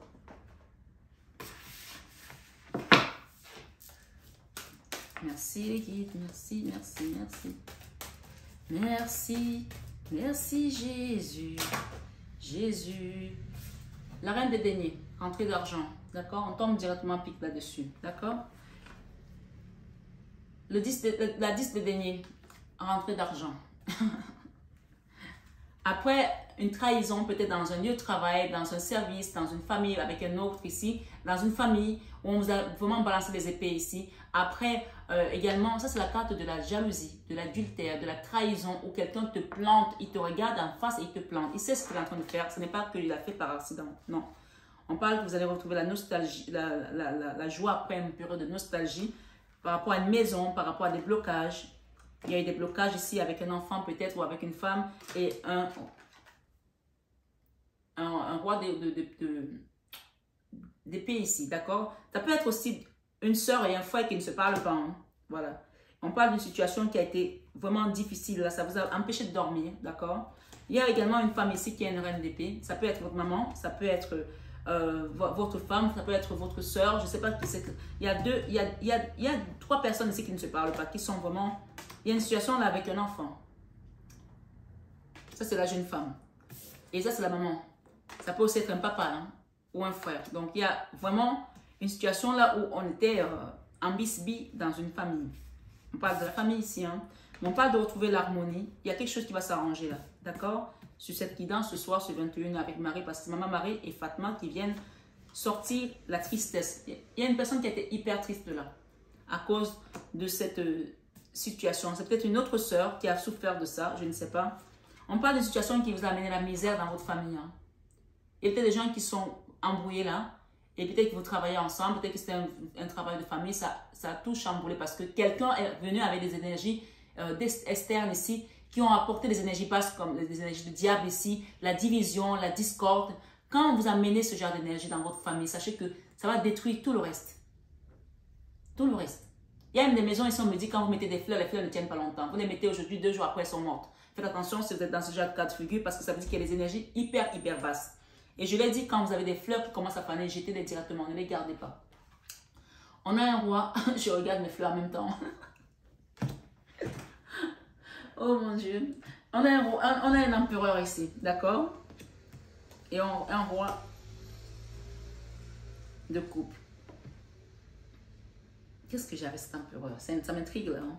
Merci les guides, merci, merci, merci. Merci, merci Jésus. Jésus. La reine des deniers, rentrée d'argent. D'accord? On tombe directement pique là-dessus. D'accord? La 10 de deniers, rentrée d'argent. Après une trahison, peut-être dans un lieu de travail, dans un service, dans une famille avec un autre ici, dans une famille où on vous a vraiment balancé les épées ici. Après, également, ça c'est la carte de la jalousie, de l'adultère, de la trahison, où quelqu'un te plante, il te regarde en face et il te plante. Il sait ce qu'il est en train de faire, ce n'est pas qu'il l'a fait par accident, non. On parle que vous allez retrouver la nostalgie, la joie après une période de nostalgie, par rapport à une maison, par rapport à des blocages. Il y a eu des blocages ici avec un enfant peut-être ou avec une femme et un roi d'épée ici, d'accord? Ça peut être aussi une soeur et un frère qui ne se parlent pas, hein. Voilà. On parle d'une situation qui a été vraiment difficile, là, ça vous a empêché de dormir, d'accord? Il y a également une femme ici qui est une reine d'épée. Ça peut être votre maman, ça peut être votre femme, ça peut être votre soeur. Je ne sais pas qui c'est. Il y a 3 personnes ici qui ne se parlent pas, qui sont vraiment... Il y a une situation là avec un enfant. Ça, c'est la jeune femme. Et ça, c'est la maman. Ça peut aussi être un papa, hein, ou un frère. Donc, il y a vraiment une situation là où on était en bisbille dans une famille. On parle de la famille ici, hein. Mais on parle de retrouver l'harmonie. Il y a quelque chose qui va s'arranger là, d'accord? Sur cette guidance ce soir, ce 21 avec Marie, parce que c'est Maman Marie et Fatma qui viennent sortir la tristesse. Il y a une personne qui a été hyper triste là, à cause de cette situation. C'est peut-être une autre sœur qui a souffert de ça, je ne sais pas. On parle de situation qui vous a amené la misère dans votre famille, hein. Il y a peut-être des gens qui sont embrouillés là, et peut-être que vous travaillez ensemble, peut-être que c'était un travail de famille, ça a tout chamboulé parce que quelqu'un est venu avec des énergies externes ici, qui ont apporté des énergies basses comme des énergies de diable ici, la division, la discorde. Quand vous amenez ce genre d'énergie dans votre famille, sachez que ça va détruire tout le reste. Tout le reste. Il y a même des maisons ici, on me dit quand vous mettez des fleurs, les fleurs ne tiennent pas longtemps. Vous les mettez aujourd'hui, 2 jours après, elles sont mortes. Faites attention si vous êtes dans ce genre de cas de figure parce que ça veut dire qu'il y a des énergies hyper basses. Et je l'ai dit, quand vous avez des fleurs qui commencent à faner, jetez-les directement, ne les gardez pas. On a un roi, je regarde mes fleurs en même temps. Oh mon Dieu. On a un empereur ici, d'accord? Et un roi de coupe. Qu'est-ce que j'avais cet empereur? Ça m'intrigue là, hein?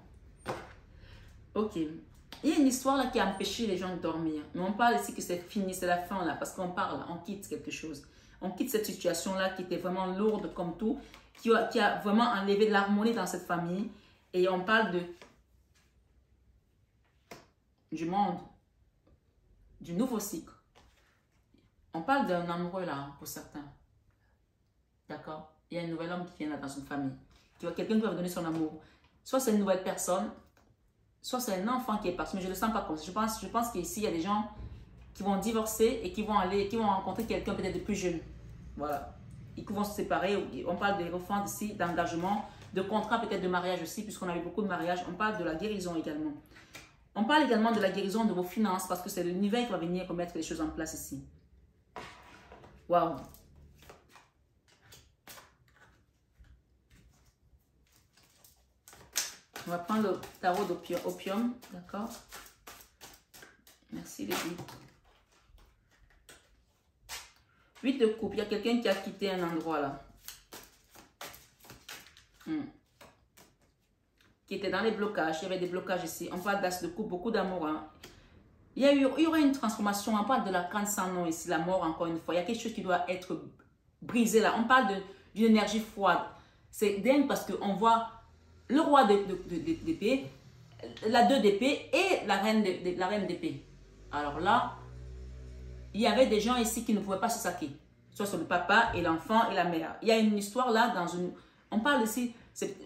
Ok. Il y a une histoire là qui a empêché les gens de dormir. Mais on parle ici que c'est fini, c'est la fin là, parce qu'on parle, on quitte quelque chose. On quitte cette situation là qui était vraiment lourde comme tout, qui a vraiment enlevé de l'harmonie dans cette famille. Et on parle du monde, du nouveau cycle. On parle d'un amoureux là, pour certains. D'accord? Il y a un nouvel homme qui vient là dans une famille. Quelqu'un qui va vous donner son amour. Soit c'est une nouvelle personne, soit c'est un enfant qui est parti, mais je ne le sens pas comme ça. Je pense qu'ici, il y a des gens qui vont divorcer et qui vont rencontrer quelqu'un peut-être de plus jeune. Voilà. Ils vont se séparer. On parle des enfants ici, d'engagement, de contrat, peut-être de mariage aussi, puisqu'on a eu beaucoup de mariages. On parle de la guérison également. On parle également de la guérison de vos finances, parce que c'est l'univers qui va venir remettre les choses en place ici. Waouh! On va prendre le tarot d'opium, d'accord? Merci les guides. 8 de coupe, il y a quelqu'un qui a quitté un endroit là. Qui était dans les blocages, il y avait des blocages ici. On parle d'as de coupe, beaucoup d'amour, hein. Il y aura une transformation, on parle de la canne sans nom ici, la mort encore une fois. Il y a quelque chose qui doit être brisé là. On parle d'une énergie froide. C'est dingue parce qu'on voit le roi d'épée, la 2 d'épée et la reine d'épée. Alors là, il y avait des gens ici qui ne pouvaient pas se saquer. Soit sur le papa et l'enfant et la mère. Il y a une histoire là dans une... On parle ici,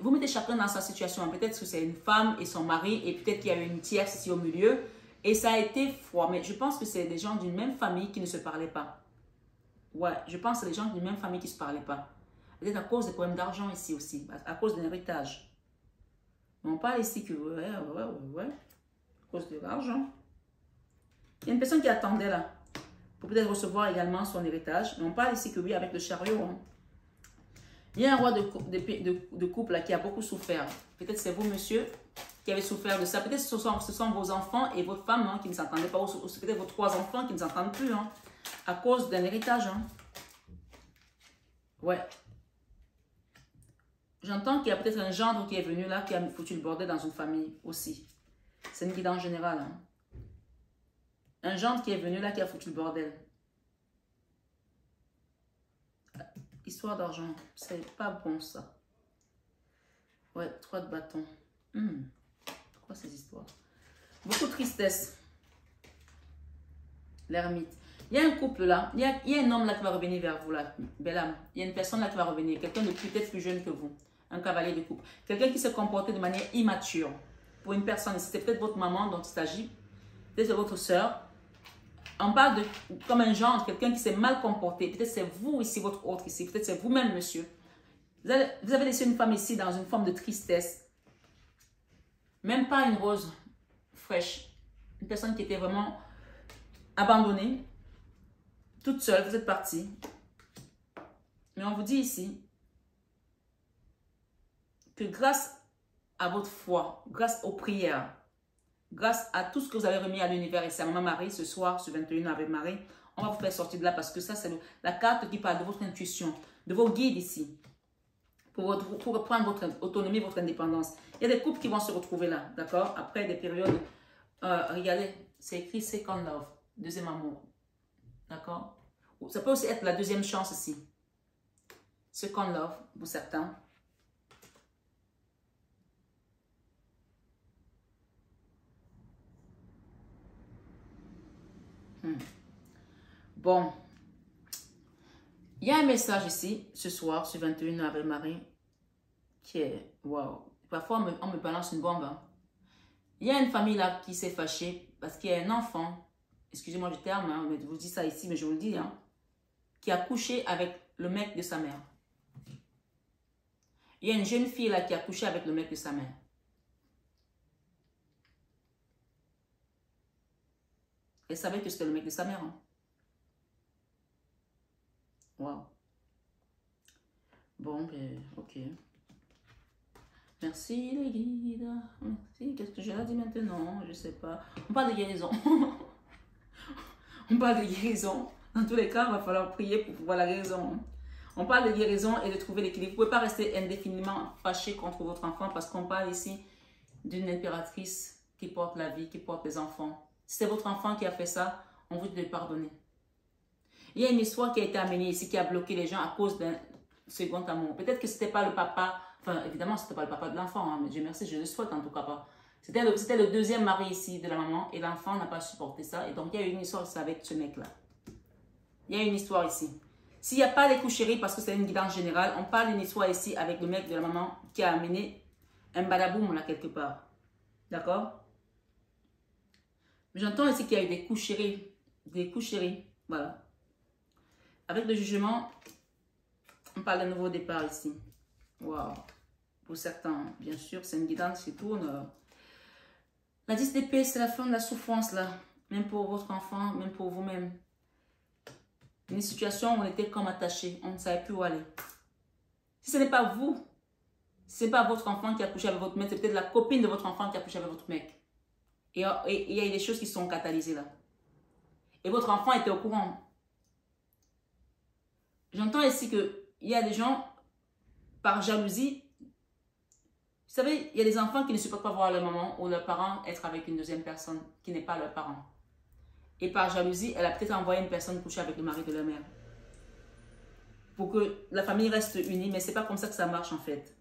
vous mettez chacun dans sa situation. Peut-être que c'est une femme et son mari et peut-être qu'il y a eu une tierce ici au milieu. Et ça a été froid. Mais je pense que c'est des gens d'une même famille qui ne se parlaient pas. Ouais, je pense que c'est des gens d'une même famille qui ne se parlaient pas. Peut-être à cause des problèmes d'argent ici aussi. À cause d'un héritage. On parle ici que, ouais, à cause de l'argent. Il y a une personne qui attendait là, pour peut-être recevoir également son héritage. Mais on parle ici que oui, avec le chariot. Hein. Il y a un roi de couple là, qui a beaucoup souffert. Peut-être c'est vous, monsieur, qui avez souffert de ça. Peut-être ce sont vos enfants et votre femme hein, qui ne s'entendaient pas. Ou peut-être vos 3 enfants qui ne s'entendent plus. Hein, à cause d'un héritage. Hein. Ouais. J'entends qu'il y a peut-être un gendre qui est venu là, qui a foutu le bordel dans une famille aussi. C'est une guidance générale. Hein. Un gendre qui est venu là, qui a foutu le bordel. Histoire d'argent, c'est pas bon ça. Ouais, 3 de bâton. Pourquoi ces histoires? Beaucoup de tristesse. L'ermite. Il y a un couple là, il y a un homme là qui va revenir vers vous là, belle âme. Il y a une personne là qui va revenir, quelqu'un de peut-être plus jeune que vous. Un cavalier de coupe. Quelqu'un qui se comportait de manière immature. pour une personne ici, c'est peut-être votre maman dont il s'agit, peut-être c'est votre soeur. On parle de comme un genre, quelqu'un qui s'est mal comporté. Peut-être c'est vous ici, votre autre ici. Peut-être c'est vous-même, monsieur. Vous avez laissé une femme ici dans une forme de tristesse. Même pas une rose fraîche. Une personne qui était vraiment abandonnée, toute seule, vous êtes partie. Mais on vous dit ici que grâce à votre foi, grâce aux prières, grâce à tout ce que vous avez remis à l'univers et à Maman Marie ce soir, ce 21 avec Marie, on va vous faire sortir de là parce que ça, c'est la carte qui parle de votre intuition, de vos guides ici, pour reprendre votre autonomie, votre indépendance. Il y a des couples qui vont se retrouver là, d'accord? Après des périodes, regardez, c'est écrit Second Love, deuxième amour, d'accord? Ça peut aussi être la deuxième chance ici. Second Love, pour certains. Bon, il y a un message ici, ce soir, sur 21 avril Marie, qui est, waouh, parfois on me balance une bombe. Hein. Il y a une famille là qui s'est fâchée parce qu'il y a un enfant, excusez-moi du terme, hein, je vous dis ça ici, mais je vous le dis, hein, qui a couché avec le mec de sa mère. Il y a une jeune fille là qui a couché avec le mec de sa mère. Elle savait que c'était le mec de sa mère. Hein. Wow. Bon, ben, ok. Merci les guides. Merci. Qu'est-ce que j'ai à dire maintenant? Je sais pas. On parle de guérison. On parle de guérison. Dans tous les cas, il va falloir prier pour voir la guérison. On parle de guérison et de trouver l'équilibre. Vous ne pouvez pas rester indéfiniment fâché contre votre enfant parce qu'on parle ici d'une impératrice qui porte la vie, qui porte les enfants. Si c'est votre enfant qui a fait ça, on vous dit de pardonner. Il y a une histoire qui a été amenée ici qui a bloqué les gens à cause d'un second amour. Peut-être que ce n'était pas le papa, enfin évidemment ce n'était pas le papa de l'enfant, hein, mais Dieu merci, je le souhaite en tout cas pas. C'était le deuxième mari ici de la maman et l'enfant n'a pas supporté ça. Et donc il y a eu une histoire ici avec ce mec-là. Il y a une histoire ici. S'il n'y a pas des coucheries parce que c'est une guidance générale, on parle d'une histoire ici avec le mec de la maman qui a amené un badaboum là quelque part. D'accord? J'entends ici qu'il y a eu des coucheries. Des coucheries. Voilà. Avec le jugement, on parle d'un nouveau départ ici. Waouh. Pour certains, bien sûr, c'est une guidance qui tourne. La 10 d'épée, c'est la fin de la souffrance là. Même pour votre enfant, même pour vous-même. Une situation où on était comme attaché. On ne savait plus où aller. Si ce n'est pas vous, si ce n'est pas votre enfant qui a couché avec votre mec, c'est peut-être la copine de votre enfant qui a couché avec votre mec. Et il y a des choses qui sont catalysées là. Et votre enfant était au courant. J'entends ici qu'il y a des gens, par jalousie, vous savez, il y a des enfants qui ne supportent pas voir leur maman ou leurs parents être avec une deuxième personne qui n'est pas leur parent. Et par jalousie, elle a peut-être envoyé une personne coucher avec le mari de leur mère. Pour que la famille reste unie, mais ce n'est pas comme ça que ça marche en fait.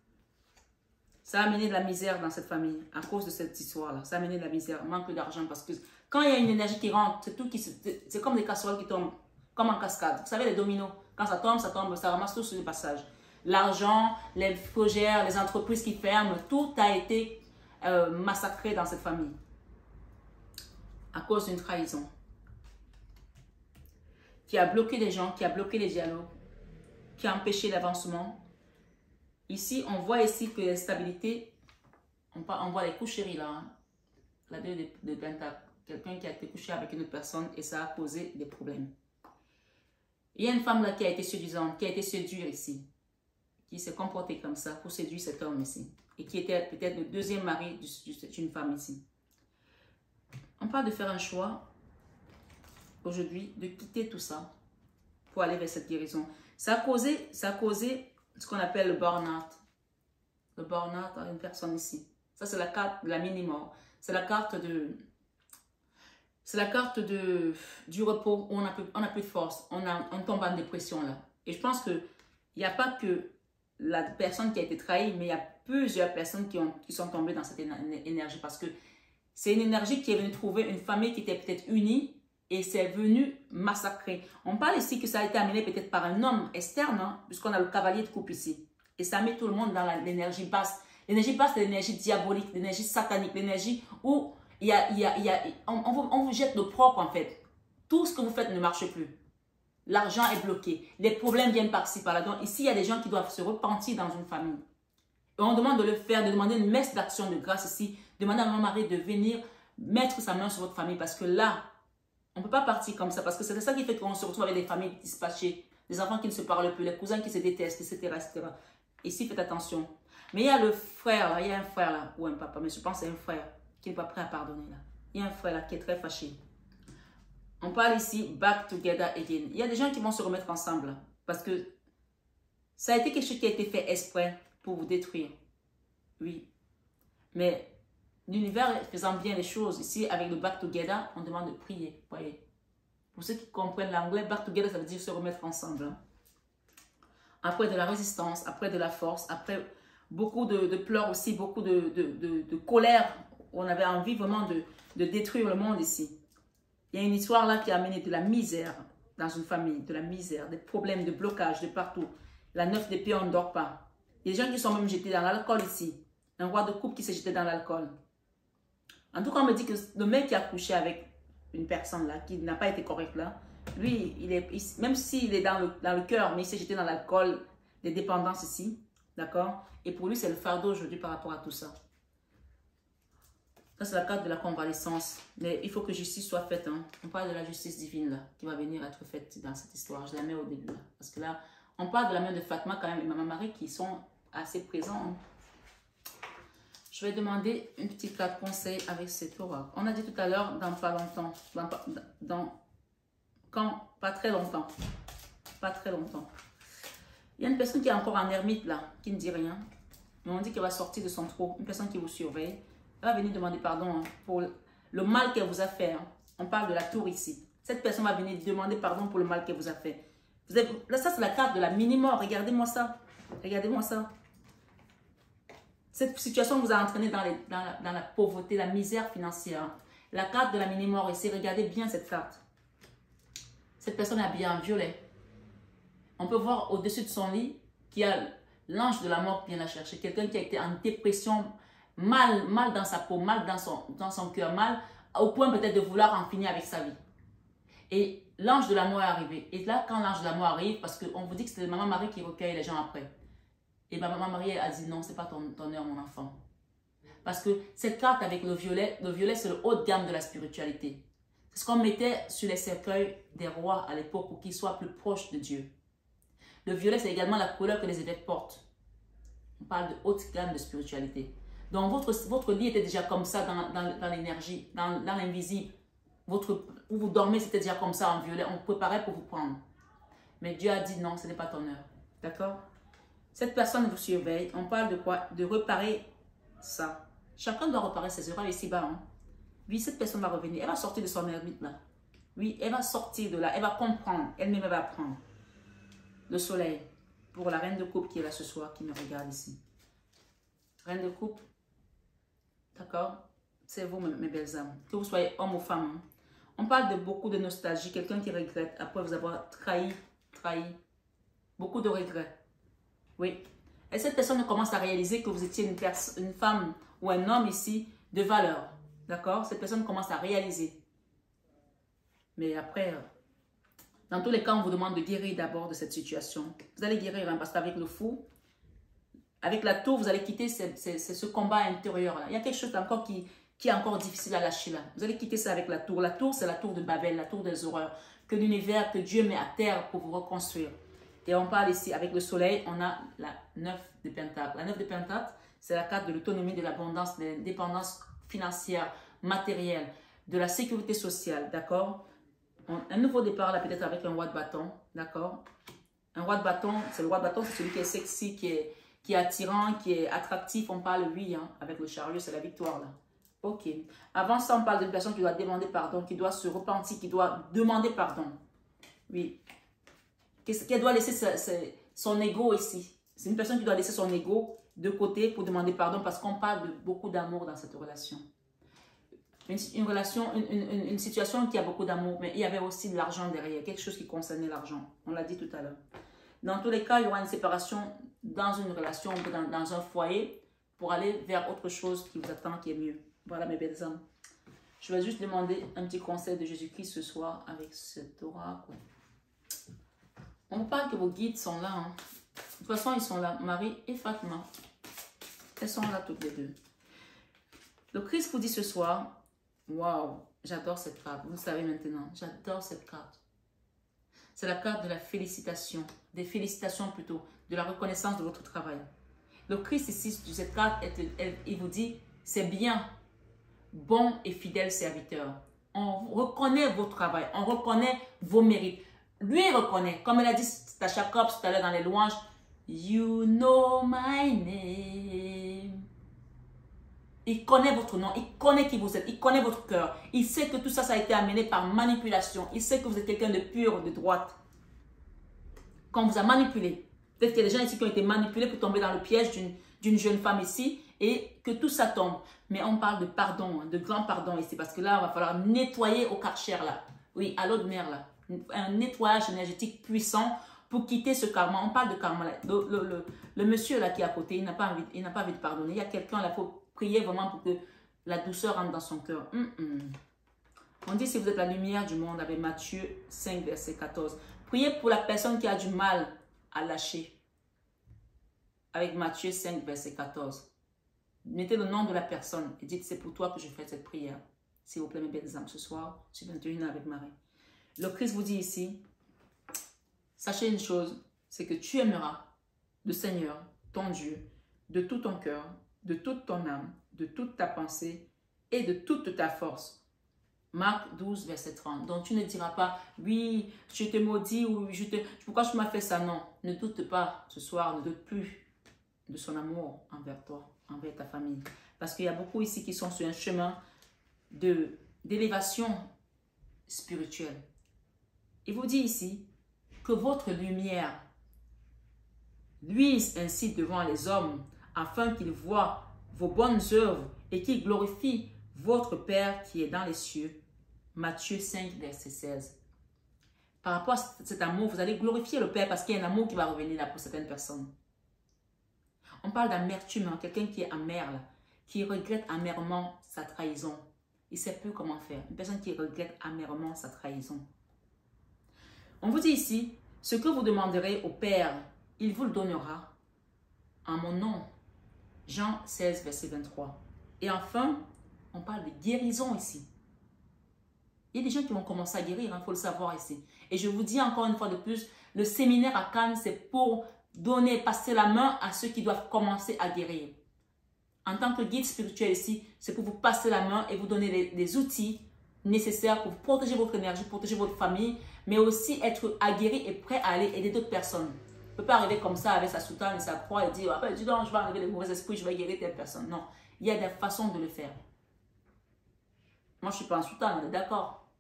Ça a amené de la misère dans cette famille à cause de cette histoire-là. Ça a amené de la misère, manque d'argent parce que quand il y a une énergie qui rentre, c'est comme des casseroles qui tombent, comme en cascade. Vous savez, les dominos, quand ça tombe, ça ramasse tout sur le passage. L'argent, les fougères, les entreprises qui ferment, tout a été massacré dans cette famille à cause d'une trahison qui a bloqué les gens, qui a bloqué les dialogues, qui a empêché l'avancement. Ici, on voit ici que la stabilité, on voit les coucheries là, hein. La 2 de Pentacle, quelqu'un qui a été couché avec une autre personne et ça a causé des problèmes. Il y a une femme là qui a été séduisante, qui a été séduite ici, qui s'est comportée comme ça pour séduire cet homme ici et qui était peut-être le deuxième mari d'une femme ici. On parle de faire un choix aujourd'hui, de quitter tout ça pour aller vers cette guérison. Ça a causé ce qu'on appelle le burn-out. Le burn-out à une personne ici. Ça, c'est la carte de la mini-mort. C'est la carte du repos où on n'a plus de force. On tombe en dépression là. Et je pense qu'il n'y a pas que la personne qui a été trahie, mais il y a plusieurs personnes qui sont tombées dans cette énergie parce que c'est une énergie qui est venue trouver une famille qui était peut-être unie et c'est venu massacrer. On parle ici que ça a été amené peut-être par un homme externe, hein, puisqu'on a le cavalier de coupe ici. Et ça met tout le monde dans l'énergie basse, L'énergie passe de l'énergie diabolique, l'énergie satanique, l'énergie où on vous jette le propre en fait. Tout ce que vous faites ne marche plus. L'argent est bloqué. Les problèmes viennent par-ci, par-là. Donc ici, il y a des gens qui doivent se repentir dans une famille. Et on demande de le faire, de demander une messe d'action de grâce ici. Demander à mon mari de venir mettre sa main sur votre famille. Parce que là, on ne peut pas partir comme ça. Parce que c'est ça qui fait qu'on se retrouve avec des familles dispatchées. Des enfants qui ne se parlent plus, les cousins qui se détestent, etc. etc. Ici, faites attention. Mais il y a le frère là, il y a un frère là, ou un papa, mais je pense que c'est un frère qui n'est pas prêt à pardonner là. Il y a un frère là qui est très fâché. On parle ici back together again. Il y a des gens qui vont se remettre ensemble là, parce que ça a été quelque chose qui a été fait exprès pour vous détruire. Oui. Mais l'univers faisant bien les choses, ici avec le back together, on demande de prier. Voyez. Pour ceux qui comprennent l'anglais, back together, ça veut dire se remettre ensemble. Hein. Après de la résistance, après de la force, après beaucoup de pleurs aussi, beaucoup de colère. On avait envie vraiment de détruire le monde ici. Il y a une histoire là qui a amené de la misère dans une famille, de la misère, des problèmes de blocage de partout. La 9 d'épée, on ne dort pas. Il y a des gens qui sont même jetés dans l'alcool ici. Un roi de coupe qui s'est jeté dans l'alcool. En tout cas, on me dit que le mec qui a couché avec une personne là, qui n'a pas été correct là, lui, même s'il est dans le cœur, mais il s'est jeté dans l'alcool, des dépendances ici, d'accord? Et pour lui, c'est le fardeau aujourd'hui par rapport à tout ça. Ça, c'est la carte de la convalescence. Mais il faut que justice soit faite. Hein. On parle de la justice divine là, qui va venir être faite dans cette histoire. Je la mets au début là. Parce que là, on parle de la main de Fatma quand même et Maman Marie qui sont assez présents. Hein. Je vais demander une petite carte conseil avec cette aura. On a dit tout à l'heure, dans pas longtemps. Pas très longtemps. Pas très longtemps. Il y a une personne qui est encore en ermite là, qui ne dit rien. Mais on dit qu'elle va sortir de son trou. Une personne qui vous surveille. Elle va venir demander pardon hein, pour le mal qu'elle vous a fait. Hein. On parle de la tour ici. Cette personne va venir demander pardon pour le mal qu'elle vous a fait. Là, ça, c'est la carte de la mini-mort. Regardez-moi ça. Regardez-moi ça. Cette situation vous a entraîné dans la pauvreté, la misère financière. La carte de la mini-mort ici, regardez bien cette carte. Cette personne est habillée en violet. On peut voir au-dessus de son lit qu'il y a l'ange de la mort qui vient la chercher. Quelqu'un qui a été en dépression, mal dans sa peau, mal dans son cœur, mal au point peut-être de vouloir en finir avec sa vie. Et l'ange de la mort est arrivé. Et là, quand l'ange de la mort arrive, parce qu'on vous dit que c'est Maman Marie qui recueille les gens après. Et ma Maman Marie a dit non, c'est pas ton heure, mon enfant. Parce que cette carte avec le violet c'est le haut de gamme de la spiritualité. C'est ce qu'on mettait sur les cercueils des rois à l'époque pour qu'ils soient plus proches de Dieu. Le violet, c'est également la couleur que les évêques portent. On parle de haute gamme de spiritualité. Donc, votre lit était déjà comme ça dans l'énergie, dans l'invisible. Où vous dormez, c'était déjà comme ça en violet. On préparait pour vous prendre. Mais Dieu a dit non, ce n'est pas ton heure. D'accord? Cette personne vous surveille. On parle de quoi? De réparer ça. Chacun doit réparer ses erreurs ici-bas. Hein? Oui, cette personne va revenir. Elle va sortir de son ermite là. Oui, elle va sortir de là. Elle va comprendre. Elle-même va apprendre. Le soleil. Pour la reine de coupe qui est là ce soir, qui me regarde ici. Reine de coupe. D'accord? C'est vous, mes belles âmes. Que vous soyez homme ou femme. Hein? On parle de beaucoup de nostalgie. Quelqu'un qui regrette après vous avoir trahi. Beaucoup de regrets. Oui. Et cette personne commence à réaliser que vous étiez une femme ou un homme ici de valeur. D'accord? Cette personne commence à réaliser. Mais après, dans tous les cas, on vous demande de guérir d'abord de cette situation. Vous allez guérir hein, parce qu'avec le fou, avec la tour, vous allez quitter ce combat intérieur. Là. Il y a quelque chose encore qui est encore difficile à lâcher là. Vous allez quitter ça avec la tour. La tour, c'est la tour de Babel, la tour des horreurs. Que l'univers, que Dieu met à terre pour vous reconstruire. Et on parle ici, avec le soleil, on a la 9 de Pentacles. La 9 de Pentacles, c'est la carte de l'autonomie, de l'abondance, de l'indépendance financière, matérielle, de la sécurité sociale, d'accord? Un nouveau départ, là, peut-être avec un roi de bâton, d'accord? Un roi de bâton, c'est le roi de bâton, c'est celui qui est sexy, qui est attirant, qui est attractif. On parle, lui, hein, avec le chariot, c'est la victoire, là. Ok. Avant ça, on parle d'une personne qui doit demander pardon, qui doit se repentir, qui doit demander pardon. Oui. Qu'elle doit laisser son ego ici. C'est une personne qui doit laisser son ego de côté pour demander pardon parce qu'on parle de beaucoup d'amour dans cette relation. Une relation, une situation qui a beaucoup d'amour, mais il y avait aussi de l'argent derrière, quelque chose qui concernait l'argent. On l'a dit tout à l'heure. Dans tous les cas, il y aura une séparation dans une relation, dans un foyer, pour aller vers autre chose qui vous attend, qui est mieux. Voilà mes belles âmes. Je vais juste demander un petit conseil de Jésus-Christ ce soir avec cet oracle. On parle que vos guides sont là. Hein. De toute façon, ils sont là. Marie et Fatima. Elles sont là toutes les deux. Le Christ vous dit ce soir, waouh, j'adore cette carte. Vous le savez maintenant, j'adore cette carte. C'est la carte de la félicitation, des félicitations plutôt, de la reconnaissance de votre travail. Le Christ ici, cette carte, il vous dit, c'est bien, bon et fidèle serviteur. On reconnaît votre travail, on reconnaît vos mérites. Lui reconnaît, comme elle a dit Tasha Cobbs tout à l'heure dans les louanges, You know my name. Il connaît votre nom, il connaît qui vous êtes, il connaît votre cœur. Il sait que tout ça, ça a été amené par manipulation. Il sait que vous êtes quelqu'un de pur, de droite. Quand on vous a manipulé, peut-être qu'il y a des gens ici qui ont été manipulés pour tomber dans le piège d'une jeune femme ici et que tout ça tombe. Mais on parle de pardon, de grand pardon ici, parce que là, il va falloir nettoyer au Karcher là. Oui, à l'eau de mer là. Un nettoyage énergétique puissant pour quitter ce karma. On parle de karma là. Le monsieur là qui est à côté, il n'a pas envie de pardonner. Il y a quelqu'un là, il faut prier vraiment pour que la douceur rentre dans son cœur. On dit si vous êtes la lumière du monde avec Matthieu 5, verset 14. Priez pour la personne qui a du mal à lâcher. Avec Matthieu 5, verset 14. Mettez le nom de la personne et dites c'est pour toi que je fais cette prière. S'il vous plaît mes belles âmes, ce soir, sur 21 avec Marie. Le Christ vous dit ici, sachez une chose, c'est que tu aimeras le Seigneur, ton Dieu, de tout ton cœur, de toute ton âme, de toute ta pensée et de toute ta force. Marc 12, verset 30. Donc tu ne diras pas, oui, je te maudis ou pourquoi tu m'as fait ça? Non, ne doute pas ce soir, ne doute plus de son amour envers toi, envers ta famille. Parce qu'il y a beaucoup ici qui sont sur un chemin d'élévation spirituelle. Il vous dit ici que votre lumière luise ainsi devant les hommes afin qu'ils voient vos bonnes œuvres et qu'ils glorifient votre Père qui est dans les cieux. Matthieu 5, verset 16. Par rapport à cet amour, vous allez glorifier le Père parce qu'il y a un amour qui va revenir là pour certaines personnes. On parle d'amertume, hein, quelqu'un qui est amer, là, qui regrette amèrement sa trahison. Il ne sait plus comment faire. Une personne qui regrette amèrement sa trahison. On vous dit ici, ce que vous demanderez au Père, il vous le donnera en mon nom. Jean 16, verset 23. Et enfin, on parle de guérison ici. Il y a des gens qui vont commencer à guérir, il faut le savoir ici. Et je vous dis encore une fois de plus, le séminaire à Cannes, c'est pour donner, passer la main à ceux qui doivent commencer à guérir. En tant que guide spirituel ici, c'est pour vous passer la main et vous donner les outils nécessaires pour protéger votre énergie, protéger votre famille, mais aussi être aguerri et prêt à aller aider d'autres personnes. On ne peut pas arriver comme ça avec sa soutane et sa croix et dire ah, ben, dis donc, je vais enlever les mauvais esprits, je vais guérir telle personne. Non, il y a des façons de le faire. Moi, je ne suis pas en soutane, on est d'accord.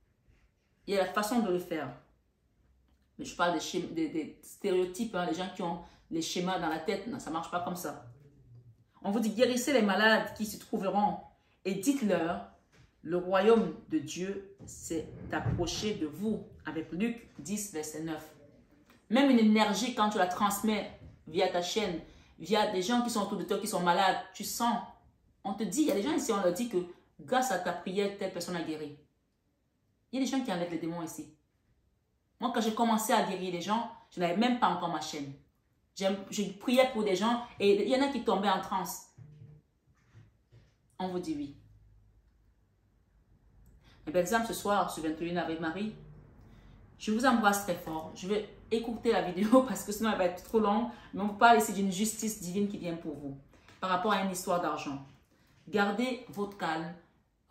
Il y a la façon de le faire. Mais je parle des stéréotypes, hein, les gens qui ont les schémas dans la tête. Non, ça ne marche pas comme ça. On vous dit guérissez les malades qui s'y trouveront et dites-leur le royaume de Dieu s'est approché de vous. Avec Luc 10, verset 9. Même une énergie, quand tu la transmets via ta chaîne, via des gens qui sont autour de toi, qui sont malades, tu sens. On te dit, il y a des gens ici, on leur dit que grâce à ta prière, telle personne a guéri. Il y a des gens qui enlèvent les démons ici. Moi, quand j'ai commencé à guérir les gens, je n'avais même pas encore ma chaîne. Je priais pour des gens et il y en a qui tombaient en transe. On vous dit oui. Et par exemple, ce soir, sur 21 avec Marie, je vous embrasse très fort. Je vais écouter la vidéo parce que sinon elle va être trop longue. Mais on vous parle ici d'une justice divine qui vient pour vous. Par rapport à une histoire d'argent. Gardez votre calme.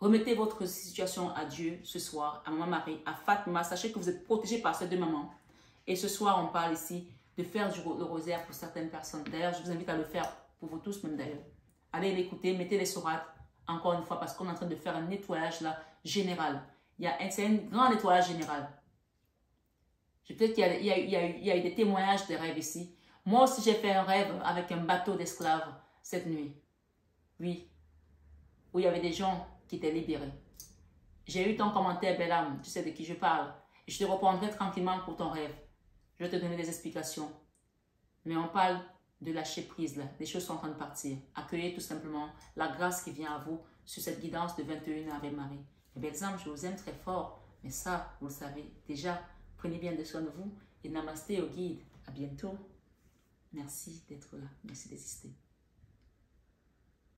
Remettez votre situation à Dieu ce soir, à Maman Marie, à Fatima. Sachez que vous êtes protégés par ces deux mamans. Et ce soir, on parle ici de faire le rosaire pour certaines personnes. D'ailleurs, je vous invite à le faire pour vous tous même d'ailleurs. Allez l'écouter, mettez les sourates encore une fois parce qu'on est en train de faire un nettoyage là général. C'est un grand nettoyage général. Peut-être qu'il y a eu des témoignages de rêves ici. Moi aussi, j'ai fait un rêve avec un bateau d'esclaves cette nuit. Oui. Où il y avait des gens qui étaient libérés. J'ai eu ton commentaire, belle âme. Tu sais de qui je parle. Et je te reprendrai tranquillement pour ton rêve. Je vais te donner des explications. Mais on parle de lâcher prise là. Les choses sont en train de partir. Accueillez tout simplement la grâce qui vient à vous sur cette guidance de 21 Ave Marie. Et bien, exemple, je vous aime très fort, mais ça, vous le savez déjà. Prenez bien de soin de vous et namasté au guide. À bientôt. Merci d'être là. Merci d'exister.